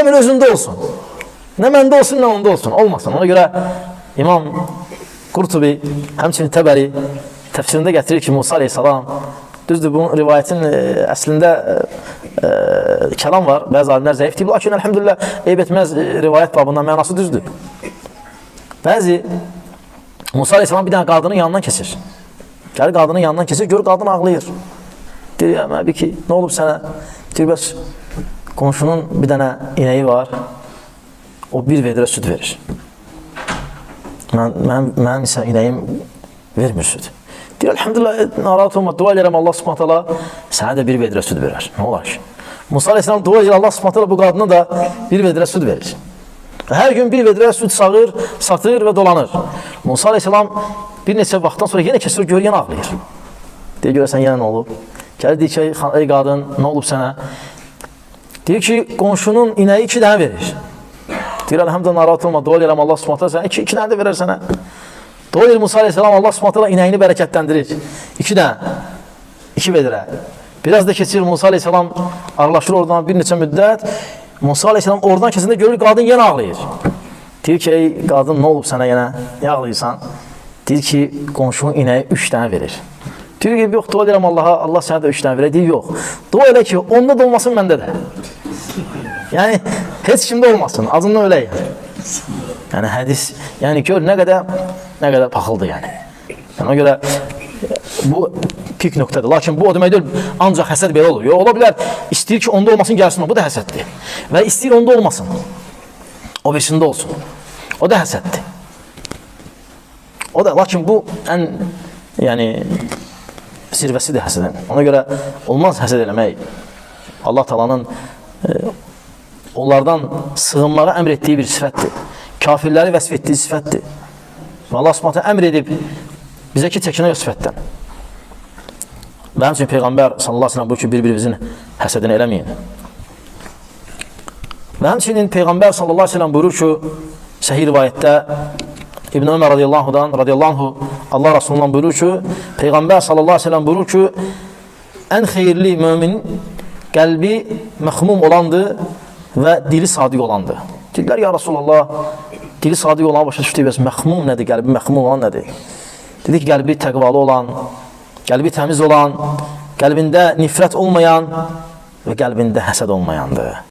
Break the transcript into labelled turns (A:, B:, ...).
A: Tamamilə özündə olsun. Nə məndə olsun, nə onda olsun. Olmasın. Ona görə İmam Qurtubi, həmçinin Təbəri təfsirində gətirir ki, Musa aleyhissalam, düzdür, bu rivayətin əslində kəlam var, bəzi alimlər zəif deyib, lakin əlhəmdülillah, eyb etməz rivayət babından mənası düzdür. Bəzi Musa aleyhissalam bir dənə qadının yanından keçir. Gəlir qadının yanından keçir, gör qadın ağlayır. Deyir, məbi ki, nə olub sənə? Deyir, bəs qonşunun bir dənə inəyi var, o bir vedrə süd verir. Mənim isə inəyim vermir süd. Deyir, əlhəmdülillah, narahat olma, dua edirəm Allah subhanət hala sənə də bir vedrə süd verər. Nə olar ki? Musa aleyhissalam dua edir, Allah subhanət hala bu qadına da bir vedrə süd verir. Hər gün bir vedrə süd sağır, satır və dolanır. Musa aleyhissalam bir neçə vaxtdan sonra yenə keçir, gör, yenə ağlayır. Deyir, görəsən, yenə nə olub? Gəlir, deyir ki, ey qadın, nə olub sənə? Deyir ki, qonşunun inəyi 2 dənə verir. Deyir, əlhəmdə narahat olma, dua edirəm Allah subhanət hala sənə 2 dənə də verər sənə. Dua edir Musa aleyhissalam, Allah subhanət hala inəyini bərəkətləndirir. 2 dənə, 2 vedrə. Biraz da keçir, Musa aleyhissalam aralaşır oradan bir neçə müddət. Musa aleyhissalam oradan keçəndə görür, qadın yenə ağlayır. Deyir ki, ey qadın, nə olub sənə yenə? Niyə ağlayırsan? Deyir ki, qonşunun inəyi 3 dənə verir. Deyir ki, yox, dua edirəm Allaha, Allah sənə də 3 dənə verir. Deyir, yox. Dua elə ki, onda da olmasın, məndə də. Yəni, heç kimdə olmasın, azından öləyim. Yəni, hədis, yəni, gör, nə qədər paxıldır, yəni. Ona görə, bu pik nöqtədir. Lakin bu o demək deyil, ancaq həsəd belə olur. Yox, ola bilər, istəyir ki, onda olmasın, gəlsin, bu da həsəddir. Və istəyir onda olmasın, o birisində olsun. O da həsəddir. O da, lakin bu ən, yəni, zirvəsidir həsədin. Ona görə olmaz həsəd eləmək. Allah Taalanın onlardan sığınmağa əmr etdiyi bir sifətdir. Kafirləri vəsf etdiyi sifətdir. Allah Subhanahu əmr edib bizə ki, çəkinək o sifətdən. Və həmçinin Peyğəmbər sallallahu aleyhi ve sellem buyurur ki, bir-birimizin həsədini eləməyin. Və həmçinin Peyğəmbər sallallahu aleyhi ve sellem buyurur ki, səhih rivayətdə İbn Ömər radiyallahu Allah Rasulundan buyurur ki, Peyğəmbər sallallahu aleyhi ve sellem buyurur ki, ən xeyirli mömin qəlbi məxmum olandır və dili sadiq olandır. Dedilər, ya Rasulallah, dili sadiq olan başa düşdük, bəs məxmum nədir, qəlbi məxmum olan nədir? Dedi ki, qəlbi təqvalı olan, qəlbi təmiz olan, qəlbində nifrət olmayan və qəlbində həsəd olmayandır.